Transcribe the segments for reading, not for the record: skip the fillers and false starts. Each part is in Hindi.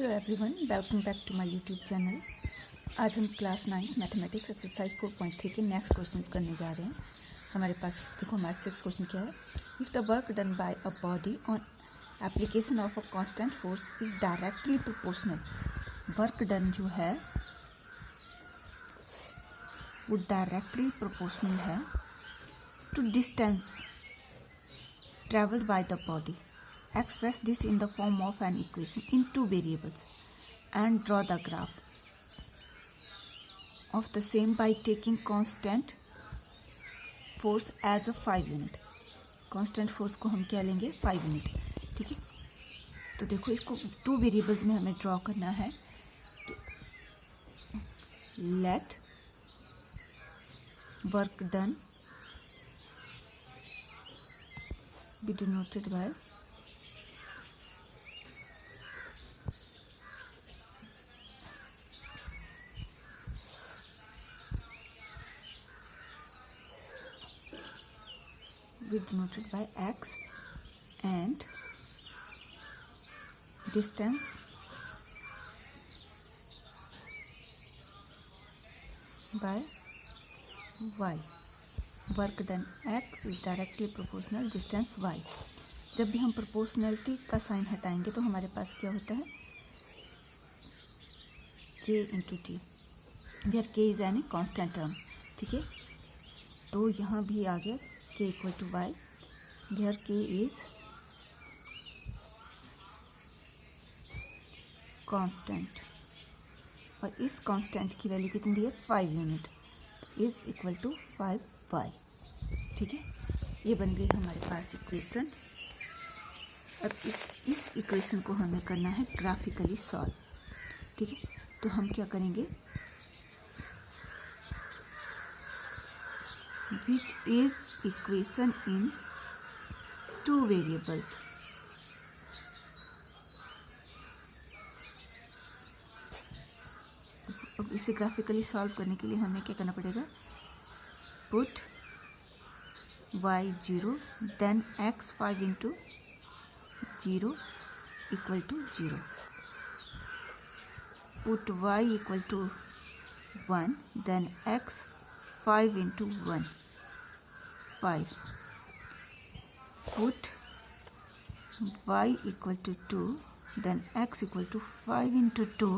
Hello everyone, welcome back to my YouTube channel. आज हम क्लास 9 मैथमेटिक्स एक्सरसाइज 4.3 के नेक्स्ट क्वेश्चंस करने जा रहे हैं। हमारे पास देखो हमारा 6 क्वेश्चन क्या है। If the work done by a body on application of a constant force is directly proportional. Work done जो है वो डायरेक्टली प्रोपोर्शनल है to distance traveled by the body. Express this in the form of an equation in two variables and draw the graph of the same by taking constant force as a 5 unit. constant force को हम क्या लेंगे 5 यूनिट। ठीक है, तो देखो इसको टू वेरिएबल्स में हमें ड्रॉ करना है। Let work done be denoted by x and distance by y. Work done x is directly proportional distance y। जब भी हम प्रोपोर्शनलिटी का साइन हटाएंगे तो हमारे पास क्या होता है j into T, where k is any constant term. ठीक है, तो यहाँ भी आ गया k equal to Y, where k is constant और इस कांस्टेंट की वैल्यू कितनी दी है 5 unit, is equal to 5y। ठीक है, ये बन गई हमारे पास इक्वेशन। अब इस इक्वेशन को हमें करना है ग्राफिकली सॉल्व। ठीक है, तो हम क्या करेंगे, which is equation in two variables. अब इसे ग्राफिकली सॉल्व करने के लिए हमें क्या करना पड़ेगा, put y 0 then x 5 into 0 equal to 0. Put y equal to 1 then x 5 into 1 5. Put y equal to 2 then x equal to 5 into 2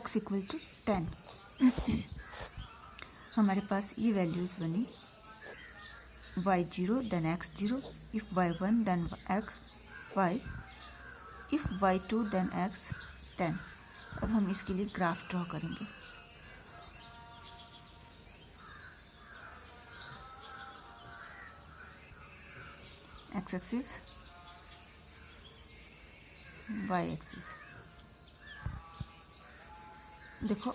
x equal to 10. हमारे पास ये वैल्यूज बनी y0 then x0, if y1 then x 5, if y2 then x 10। अब हम इसके लिए ग्राफ ड्रॉ करेंगे। x axis y axis. देखो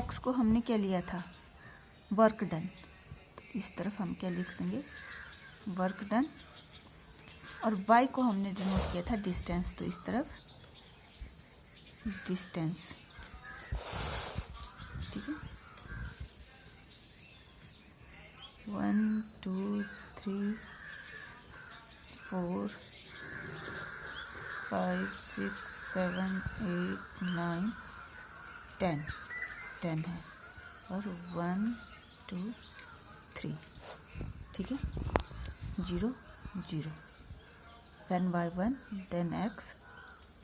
x को हमने क्या लिया था वर्क डन, इस तरफ हम क्या लिख देंगे वर्क डन, और y को हमने डिनोट किया था डिस्टेंस, तो इस तरफ डिस्टेंस। ठीक है, 1 2 3 4 5 6 7 8 9 10 है और 1 2 3। ठीक है, 0 0 then y1 then x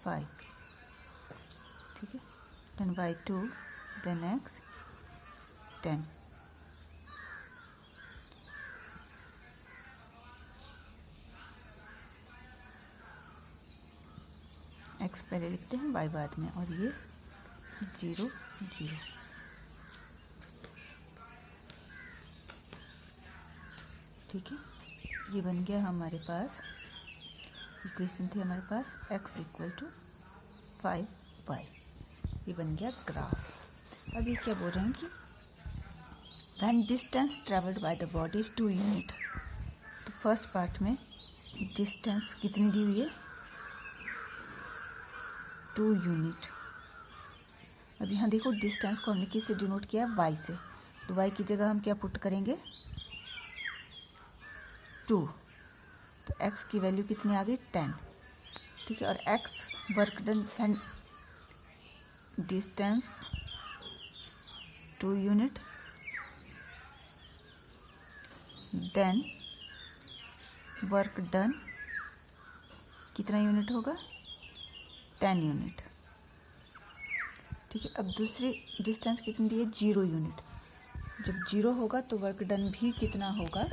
5। ठीक है, then y2 then x 10। x पहले लिखते हैं y बाद में, और ये 0 0। ठीक है, ये बन गया हमारे पास इक्वेशन थी हमारे पास x इक्वल टू 5y। ये बन गया ग्राफ। अब ये क्या बोल रहे हैं कि when distance travelled by the body is 2 unit. तो फर्स्ट पार्ट में डिस्टेंस कितनी दी हुई है 2 यूनिट। अब यहाँ देखो डिस्टेंस को हमने किससे डिनोट किया y से, तो y की जगह हम क्या पुट करेंगे 2, तो x की वैल्यू कितनी आ गई 10। ठीक है, और x work done distance 2 unit, then work done कितना यूनिट होगा, 10 यूनिट। ठीक है, अब दूसरी डिस्टेंस कितनी दी है, 0 यूनिट। जब 0 होगा तो वर्क डन भी कितना होगा,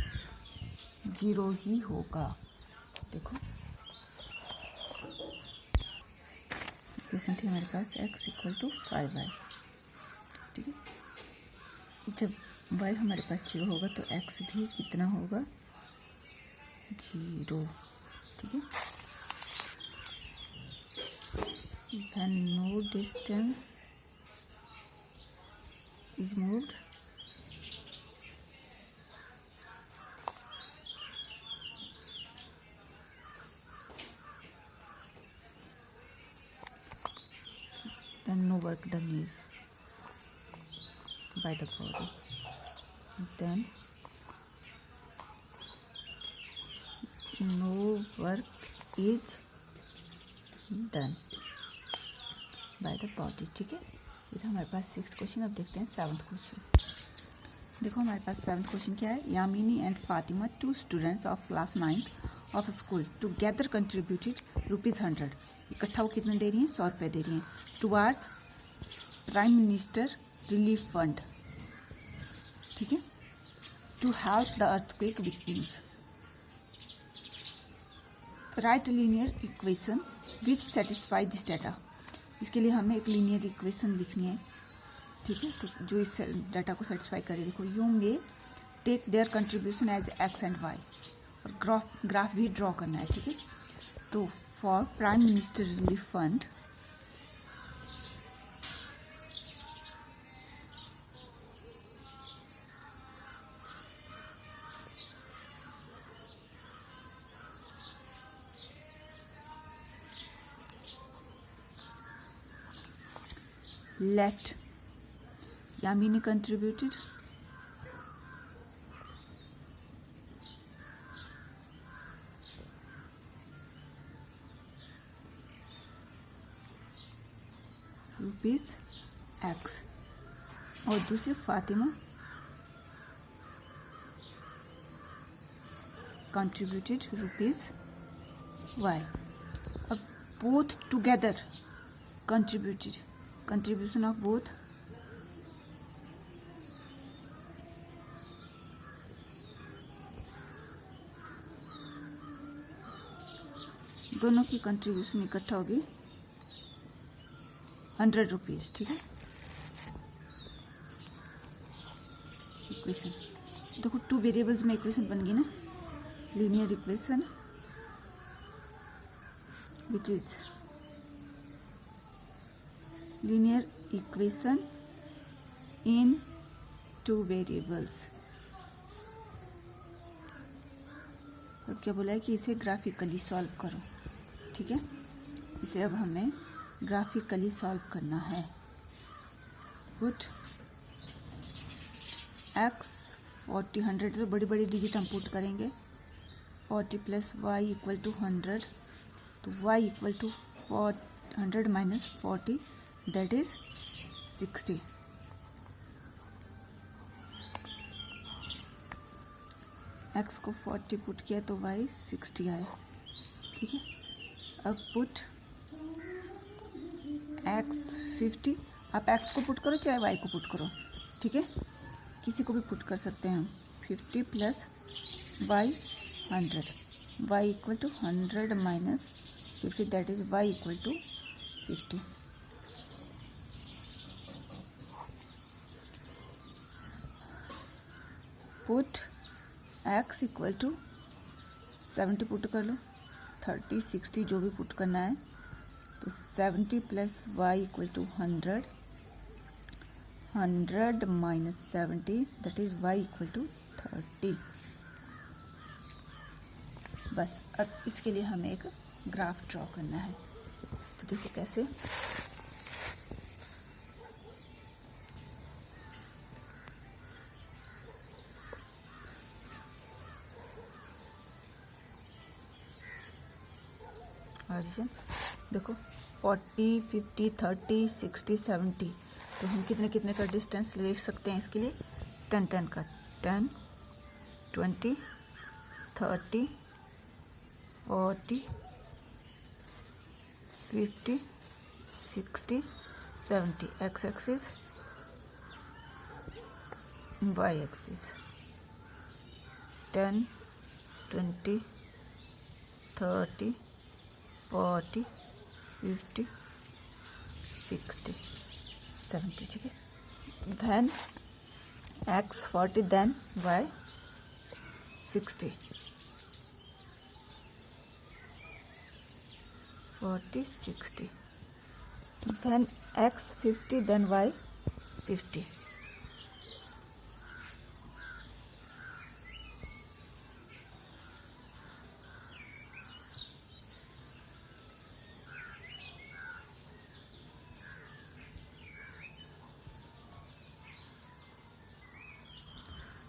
0 ही होगा। देखो इक्वेशन थी हमारे पास x = 5y। ठीक है, जब y हमारे पास 0 होगा तो x भी कितना होगा, 0। ठीक है, when no distance is moved, then no work done is by the body, then no work is done by the body। ठीक है, ये था हमारे पास 6th क्वेश्चन। अब देखते हैं 7th क्वेश्चन। देखो हमारे पास 7th क्वेश्चन क्या है, Yamini and Fatima 2 students of class 9th of school together contributed ₹100। इकट्ठा वो कितने दे रही हैं, 100 रुपये दे रही हैं, towards prime minister relief fund. ठीक है, to help the earthquake victims. Right linear equation which satisfy this data. इसके लिए हमें एक लीनियर इक्वेशन लिखनी है। ठीक है, तो जो इस डाटा को सेटिस्फाई करे। देखो, you may take their contribution as x and y, और ग्राफ भी ड्रॉ करना है। ठीक है, तो for prime minister relief fund let Yamini contributed ₹X और दूसरी फातिमा contributed ₹Y। अब both together contributed, contribution of both दोनों की कंट्रीब्यूशन इकट्ठा होगी ₹100। ठीक है, इक्वेशन देखो 2 वेरिएबल्स में इक्वेशन बन गई ना, linear equation which is linear equation in 2 variables। अब क्या बोला है कि इसे ग्राफिकली सॉल्व करो। ठीक है, इसे अब हमें ग्राफिकली सॉल्व करना है। पुट x 40 100, तो बड़ी बड़ी डिजिट हम पुट करेंगे। 40 + y = 100, तो y = 100 - 40 that is 60। x को 40 पुट किया तो y 60 आया। ठीक है, अब पुट x 50, आप x को पुट करो चाहे y को पुट करो। ठीक है, किसी को भी पुट कर सकते हैं हम। 50 + y 100, y = 100 - 50 that is y = 50। Put x = 70 put कर लो, 30 60 जो भी पुट करना है। तो 70 + y = 100, 100 - 70 that is y = 30। बस अब इसके लिए हमें एक ग्राफ ड्रॉ करना है। तो देखो कैसे, ऑरिजिन देखो 40, 50, 30, 60, 70, तो हम कितने कितने का डिस्टेंस ले सकते हैं इसके लिए? 10 10 का, 10, 20, 30, 40, 50, 60, 70, एक्स एक्सिस, वाई एक्सिस, 10, 20, 30, 40, 50, 60, 70, ठीक है। then x 40, then y 60, 40, 60, then x 50, then y 50.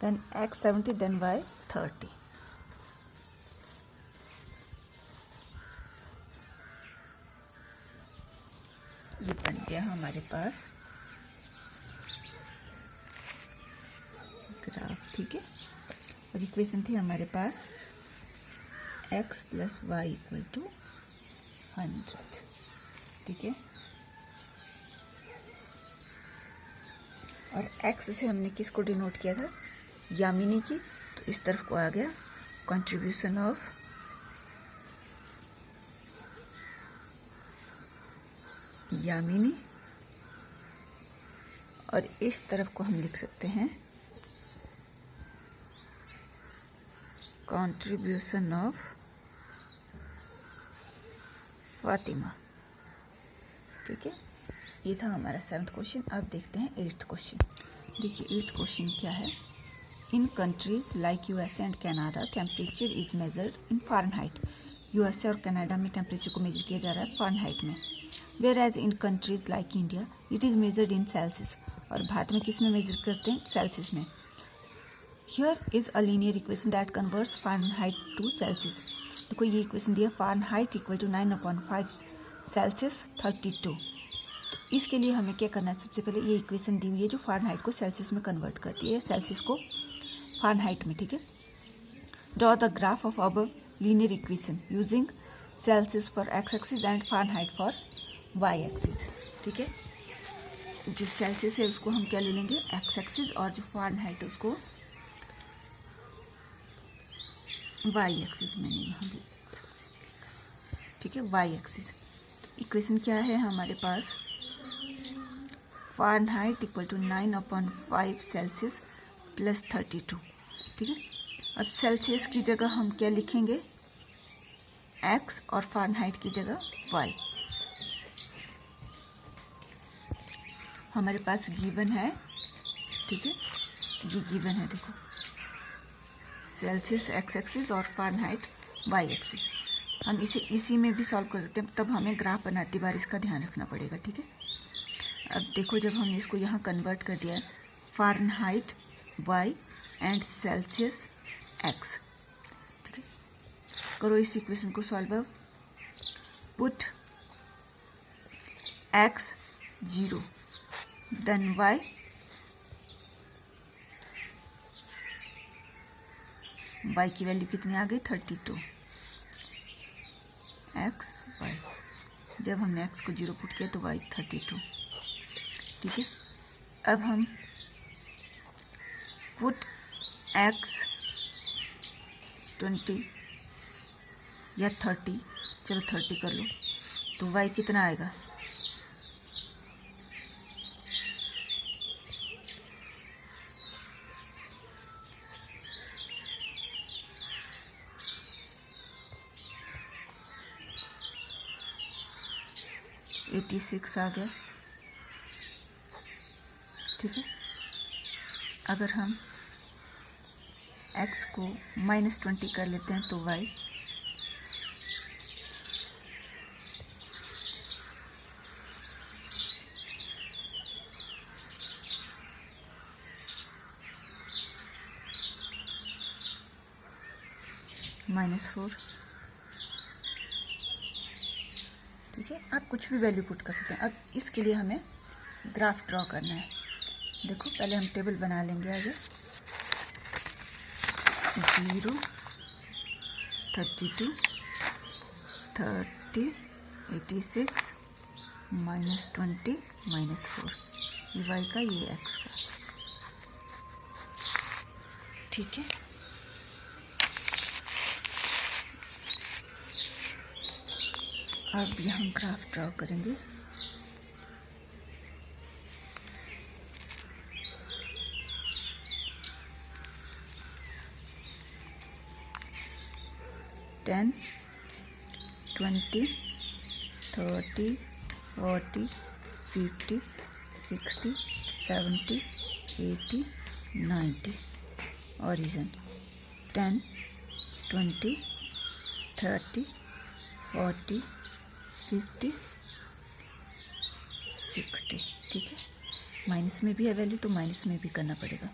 Then x 70, then y 30. ये बन गया हमारे पास ग्राफ, ठीक है। और इक्वेशन थी हमारे पास x plus Y equal to 100, ठीक है। और x से हमने किसको डिनोट किया था? यामिनी की, तो इस तरफ को आ गया कंट्रीब्यूशन ऑफ यामिनी, और इस तरफ को हम लिख सकते हैं कंट्रीब्यूशन ऑफ फातिमा, ठीक है। ये था हमारा 7th क्वेश्चन। अब देखते हैं 8th क्वेश्चन। देखिए 8th क्वेश्चन क्या है। In countries like USA and Canada temperature is measured in Fahrenheit. USA और कनाडा में टेम्परेचर को मेजर किया जा रहा है फ़ारेनहाइट में। Whereas in countries like India it is measured in Celsius. और भारत में किस में मेजर करते हैं? सेल्सियस में। Here is a linear equation that converts Fahrenheit to Celsius. देखो ये इक्वेशन दिया, फ़ारेनहाइट इक्वल टू 9/5 सेल्सियस 32। तो इसके लिए हमें क्या करना है? सबसे पहले ये इक्वेशन दी हुई है जो फ़ारेनहाइट को सेल्सियस में कन्वर्ट करती है, सेल्सियस को फ़ारेनहाइट में, ठीक है। Draw the graph of above linear equation using Celsius for X axis and Fahrenheit for Y axis, ठीक है। जो सेल्सियस है उसको हम क्या ले लेंगे? एक्स एक्सिस, और जो फ़ारेनहाइट है उसको वाई एक्सिस में नहीं, हम ठीक है, वाई एक्सिस। इक्वेशन क्या है हमारे पास? Fahrenheit equal to 9/5 Celsius plus 32, ठीक है। अब सेल्सियस की जगह हम क्या लिखेंगे? एक्स, और फ़ारेनहाइट की जगह वाई। हमारे पास गिवन है, ठीक है, ये गिवन है, देखो सेल्सियस एक्स एक्सिस और फ़ारेनहाइट वाई एक्सिस। हम इसे इसी में भी सॉल्व कर सकते हैं, तब हमें ग्राफ बनाती बार इसका ध्यान रखना पड़ेगा, ठीक है। अब देखो जब हमने इसको यहाँ कन्वर्ट कर दिया है, Fahrenheit Y and Celsius X, ठीक है। करो इस इक्वेशन को सॉल्व। अब पुट एक्स 0, देन वाई की वैल्यू कितनी आ गई? 32 एक्स वाई। जब हमने एक्स को 0 पुट किया तो वाई 32, ठीक है। अब हम पुट एक्स 20 या 30, चलो 30 कर लो, तो वाई कितना आएगा? $86 आ गया, ठीक है। अगर हम x को -20 कर लेते हैं तो y -4, ठीक है। ठीक है, आप कुछ भी वैल्यू पुट कर सकते हैं। अब इसके लिए हमें ग्राफ ड्रॉ करना है। देखो पहले हम टेबल बना लेंगे आगे। 0, 32, 30, 86, -20, -4, ये y का, ये x का, ठीक है। अब यहाँ ग्राफ ड्रॉ करेंगे। टेन, 20, 30, 40, 50, 60, 70, 80, 90। origin 10, 20, 30, 40, 50, 60, ठीक है। माइनस में भी है वैल्यू तो माइनस में भी करना पड़ेगा।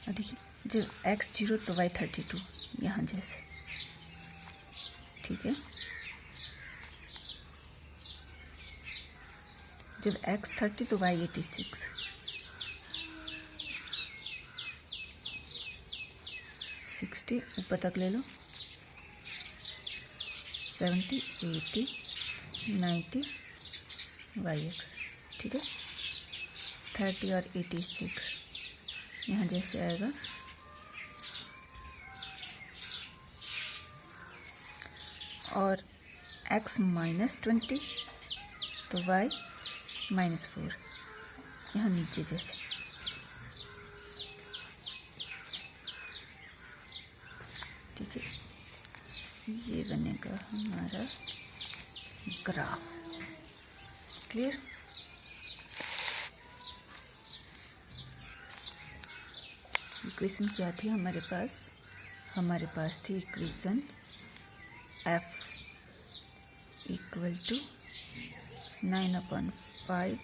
देखिए जब x 0 तो y 32, यहाँ जैसे, ठीक है। जब x 30 तो y 86, 60 ऊपर तक ले लो, 70, 80, 90 yx, ठीक है। 30 और 86 यहाँ जैसे आएगा। और x -20 तो y -4 यहाँ नीचे जैसे, ठीक है। ये बनेगा हमारा ग्राफ। क्लियर? इक्वेशन क्या थी हमारे पास थी इक्वेशन f = 9/5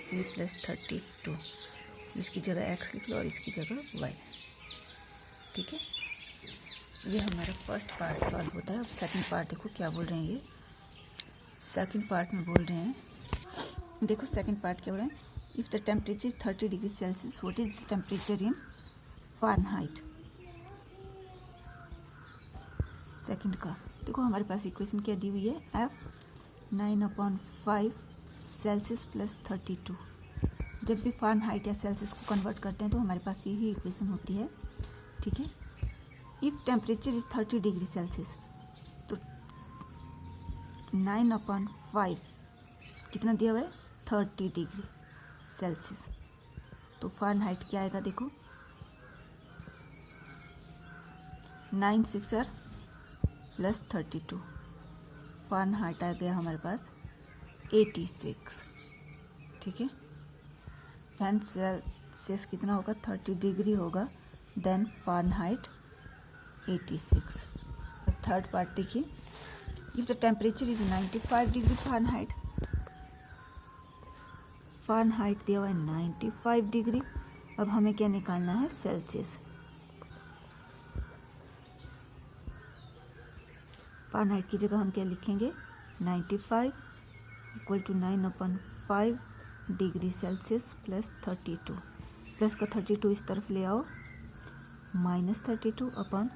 c + 32। इसकी जगह x लिख लो और इसकी जगह y, ठीक है। ये हमारा फर्स्ट पार्ट सॉल्व होता है। अब सेकंड पार्ट देखो क्या बोल रहे हैं। ये सेकंड पार्ट में बोल रहे हैं, देखो सेकंड पार्ट क्या बोल रहे हैं। If the temperature is 30 degree Celsius, what is the temperature in Fahrenheit. Second का देखो हमारे पास इक्वेशन क्या दी हुई है, f 9/5 सेल्सियस + 32। जब भी फ़ारेनहाइट या सेल्सियस को कन्वर्ट करते हैं तो हमारे पास यही इक्वेशन होती है, ठीक है। If temperature is 30 degree Celsius तो 9/5 कितना दिया हुआ है, 30 डिग्री सेल्सियस। तो फ़ारेनहाइट क्या आएगा, देखो 9 6 + 32, फ़ारेनहाइट आ गया हमारे पास 86, ठीक है। फैन सेल्सियस कितना होगा, 30 डिग्री होगा, देन फ़ारेनहाइट 86। अब थर्ड पार्ट देखिए, if the temperature is 95 degree Fahrenheit, Fahrenheit दिया हुआ है 95 डिग्री। अब हमें क्या निकालना है, सेल्सियस। फ़ारेनहाइट की जगह हम क्या लिखेंगे, 95 = 9/5 डिग्री सेल्सियस + 32। प्लस का 32 इस तरफ ले आओ, -32 /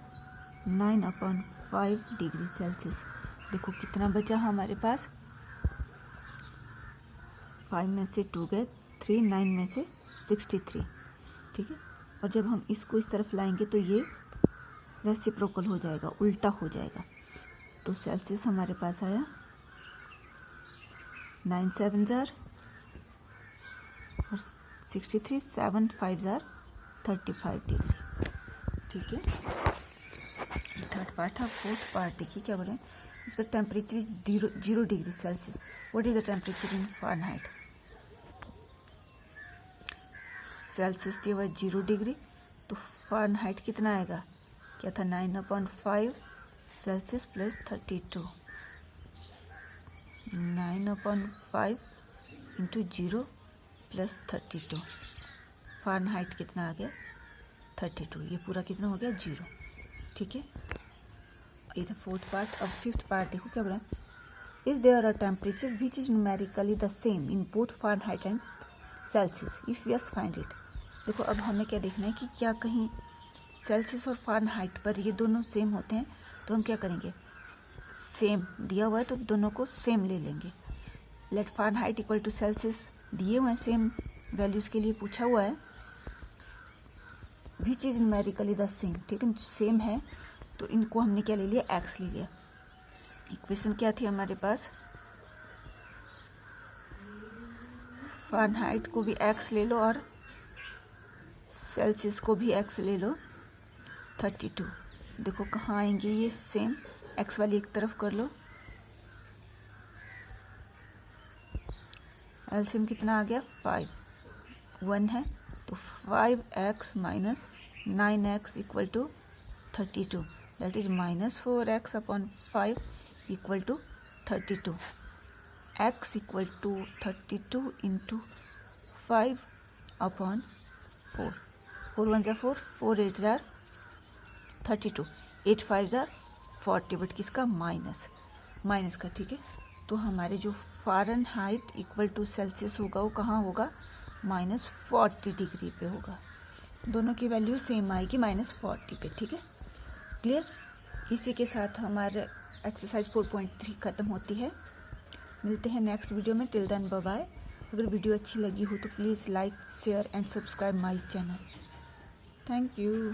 9/5 डिग्री सेल्सियस। देखो कितना बचा हमारे पास, 5 में से 2 गए, 3, 9 में से 63, ठीक है। और जब हम इसको इस तरफ लाएंगे तो ये रेसिप्रोकल हो जाएगा, उल्टा हो जाएगा। तो सेल्सियस हमारे पास आया 9 7 जार और 63, 7 5 जार 35 डिग्री, ठीक है। थर्ड पार्ट था। फोर्थ पार्ट देखिए क्या बोल रहे हैं, if the temperature is 0 degree Celsius, what is the temperature in Fahrenheit. Celsius दिया हुआ 0 डिग्री तो फ़ारेनहाइट कितना आएगा, क्या था, 9/5 सेल्सियस + 32, 9/5 × 0 प्लस 32। फ़ारेनहाइट कितना आ गया 32। ये पूरा कितना हो गया 0। ठीक है, ये था फोर्थ पार्ट। अब फिफ्थ पार्ट देखो क्या बोला, is there a temperature which is numerically the same in both Fahrenheit and Celsius, if yes find it. देखो अब हमें क्या देखना है कि क्या कहीं सेल्सियस और फ़ारेनहाइट पर ये दोनों सेम होते हैं, तो हम क्या करेंगे, सेम दिया हुआ है तो दोनों को सेम ले लेंगे। Let Fahrenheit equal to Celsius दिए हुए हैं, सेम वैल्यूज़ के लिए पूछा हुआ है। Which is numerically the same, ठीक है, सेम है तो इनको हमने क्या ले लिया, एक्स ले लिया। इक्वेशन क्या थी हमारे पास, फ़ारेनहाइट को भी एक्स ले लो और सेल्सियस को भी एक्स ले लो, 32। देखो कहाँ आएंगे ये सेम, एक्स वाली एक तरफ कर लो, एलसीएम कितना आ गया 5, 1 है तो 5x minus 9x equal to 32, that is minus 4x upon 5 equal to 32। x equal to 32 into 5 upon 4, 4 1 ज़ा 4, 4 8 ज़ा 32, 8 5 ज़ा 40, बट किसका माइनस का। ठीक है, तो हमारे जो फ़ारेनहाइट इक्वल टू सेल्सियस होगा वो कहाँ होगा, -40 डिग्री पे होगा। दोनों की वैल्यू सेम आएगी -40 पे। ठीक है, क्लियर। इसी के साथ हमारे एक्सरसाइज 4.3 ख़त्म होती है। मिलते हैं नेक्स्ट वीडियो में। Till then bye bye. अगर वीडियो अच्छी लगी हो तो please like share and subscribe my channel. Thank you.